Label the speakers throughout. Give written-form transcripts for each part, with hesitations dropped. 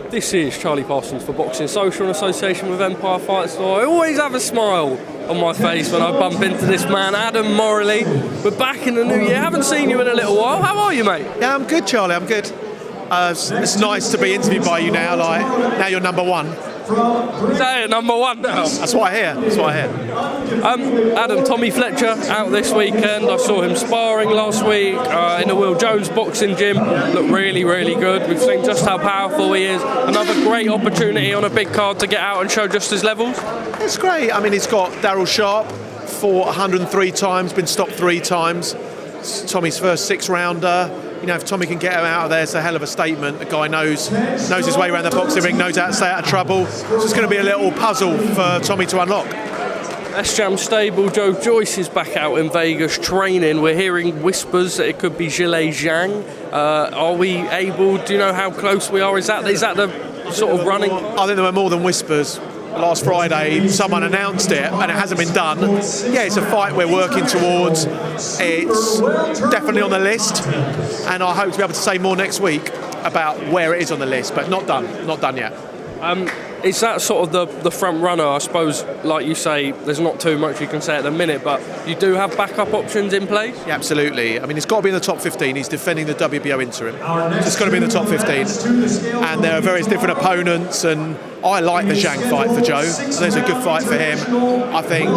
Speaker 1: This is Charlie Parsons for Boxing Social in association with Empire Fight Store. I always have a smile on my face when I bump into this man, Adam Morallee. We're back in the new year. Haven't seen you in a little while. How are you, mate?
Speaker 2: Yeah, I'm good, Charlie. I'm good. It's nice to be interviewed by you now. Like, now you're number one.
Speaker 1: Is that it, number one now?
Speaker 2: That's what I hear. That's what I hear.
Speaker 1: Adam, Tommy Fletcher out this weekend. I saw him sparring last week in the Will Jones boxing gym. Looked really, really good. We've seen just how powerful he is. Another great opportunity on a big card to get out and show just his levels.
Speaker 2: It's great. I mean, he's got Daryl Sharp fought 103 times, been stopped 3 times. It's Tommy's first 6-rounder. You know, if Tommy can get him out of there, it's a hell of a statement. The guy knows his way around the boxing ring, knows how to stay out of trouble. So it's going to be a little puzzle for Tommy to unlock.
Speaker 1: SJAM Stable, Joyce is back out in Vegas training. We're hearing whispers that it could be JOYCE-ZHANG. Are we able, do you know how close we are? Is that the sort of running?
Speaker 2: I think there were more than whispers. Last Friday, someone announced it, and it hasn't been done. Yeah, it's a fight we're working towards. It's definitely on the list, and I hope to be able to say more next week about where it is on the list, but not done yet.
Speaker 1: Is that sort of the front runner? I suppose, like you say, there's not too much you can say at the minute, but you do have backup options in place?
Speaker 2: Yeah, absolutely. I mean, it's got to be in the top 15. He's defending the WBO interim. So it's got to be in the top 15. And there are various different opponents, and I like the Zhang fight for Joe. So there's a good fight for him. I think,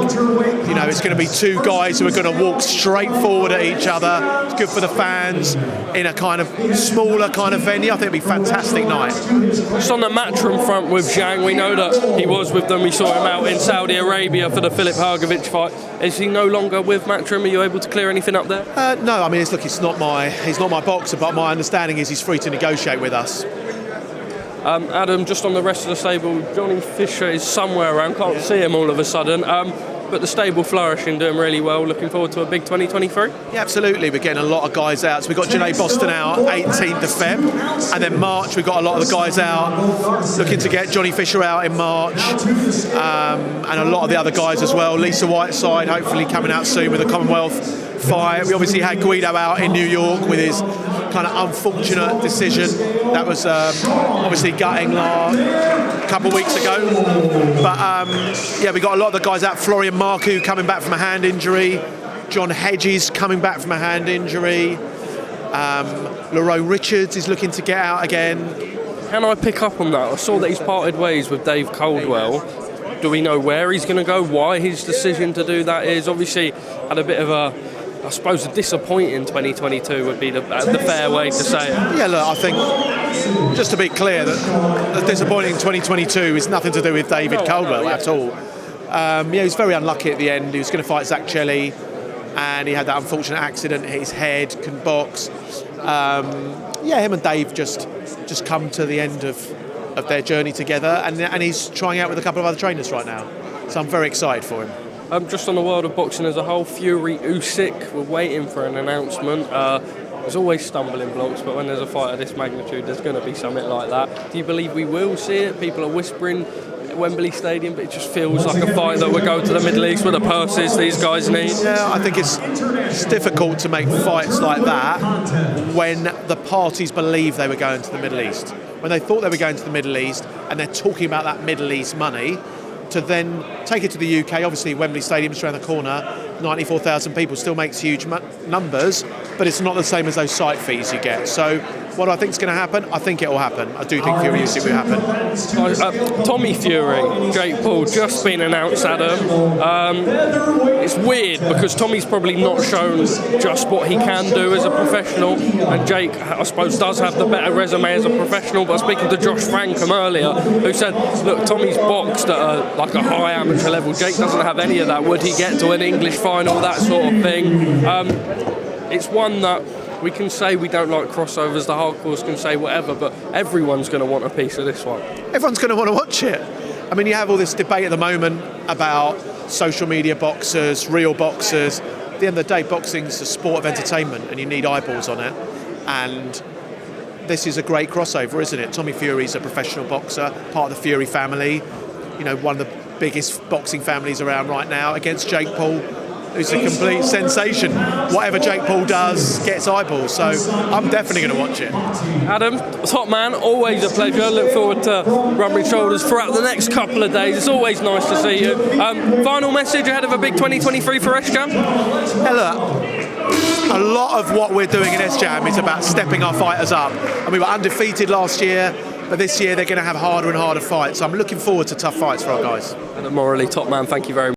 Speaker 2: you know, it's going to be 2 guys who are going to walk straight forward at each other. It's good for the fans in a kind of smaller kind of venue. I think it'll be a fantastic night.
Speaker 1: Just on the matchroom front with Zhang, we know that he was with them. We saw him out in Saudi Arabia for the Filip Hrgovic fight. Is he no longer with Matchroom? Are you able to clear anything up there?
Speaker 2: No, I mean, he's not my boxer, but my understanding is he's free to negotiate with us.
Speaker 1: Adam, just on the rest of the stable, Johnny Fisher is somewhere around. Can't see him all of a sudden. But the stable flourishing, doing really well. Looking forward to a big 2023.
Speaker 2: Yeah, absolutely. We're getting a lot of guys out. So we've got Janae Boston out 18th of Feb. And then March, we've got a lot of the guys out. Looking to get Johnny Fisher out in March. And a lot of the other guys as well. Lisa Whiteside, hopefully coming out soon with a Commonwealth fight. We obviously had Guido out in New York with his kind of unfortunate decision. That was obviously gutting a couple of weeks ago. But yeah, we got a lot of the guys out. Florian Marku coming back from a hand injury. John Hedges coming back from a hand injury. Lerrone Richards is looking to get out again.
Speaker 1: Can I pick up on that? I saw that he's parted ways with Dave Coldwell. Do we know where he's going to go? Why his decision to do that is? Obviously had a bit of a, I suppose, a disappointing 2022 would be the fair way to say it.
Speaker 2: Yeah, look, I think, just to be clear, that the disappointing 2022 is nothing to do with David Coldwell at all. Yeah, he was very unlucky at the end. He was going to fight Zach Chelli, and he had that unfortunate accident, hit his head, couldn't box. Yeah, him and Dave just come to the end of their journey together, and he's trying out with a couple of other trainers right now. So I'm very excited for him.
Speaker 1: Just on the world of boxing as a whole, Fury-Usyk, we're waiting for an announcement. There's always stumbling blocks, but when there's a fight of this magnitude, there's going to be something like that. Do you believe we will see it? People are whispering at Wembley Stadium, but it just feels like a fight that would go to the Middle East with the purses these guys need.
Speaker 2: Yeah, I think it's difficult to make fights like that when the parties believe they were going to the Middle East. When they thought they were going to the Middle East and they're talking about that Middle East money, to then take it to the UK, obviously Wembley Stadium's around the corner, 94,000 people still makes huge numbers, but it's not the same as those site fees you get. So what do I think is going to happen? I think it will happen. I do think Fury-Usyk will happen.
Speaker 1: Tommy Fury, Jake Paul, just been announced, Adam. It's weird because Tommy's probably not shown just what he can do as a professional, and Jake, I suppose, does have the better resume as a professional. But speaking to Josh Frankham earlier, who said, look, Tommy's boxed at like a high amateur level. Jake doesn't have any of that. Would he get to an English final, that sort of thing? It's one that we can say we don't like crossovers, the hardcores can say whatever, but everyone's going to want a piece of this one.
Speaker 2: Everyone's going to want to watch it. I mean, you have all this debate at the moment about social media boxers, real boxers. At the end of the day, boxing's a sport of entertainment and you need eyeballs on it. And this is a great crossover, isn't it? Tommy Fury's a professional boxer, part of the Fury family, you know, one of the biggest boxing families around right now, against Jake Paul, who's a complete sensation. Whatever Jake Paul does gets eyeballs, so I'm definitely going to watch it.
Speaker 1: Adam, top man, always a pleasure. Look forward to rubbing shoulders throughout the next couple of days. It's always nice to see you. Final message ahead of a big 2023 for SJAM?
Speaker 2: Hey, look, a lot of what we're doing in SJAM is about stepping our fighters up. And we were undefeated last year, but this year they're going to have harder and harder fights. So I'm looking forward to tough fights for our guys.
Speaker 1: And Morallee, top man, thank you very much.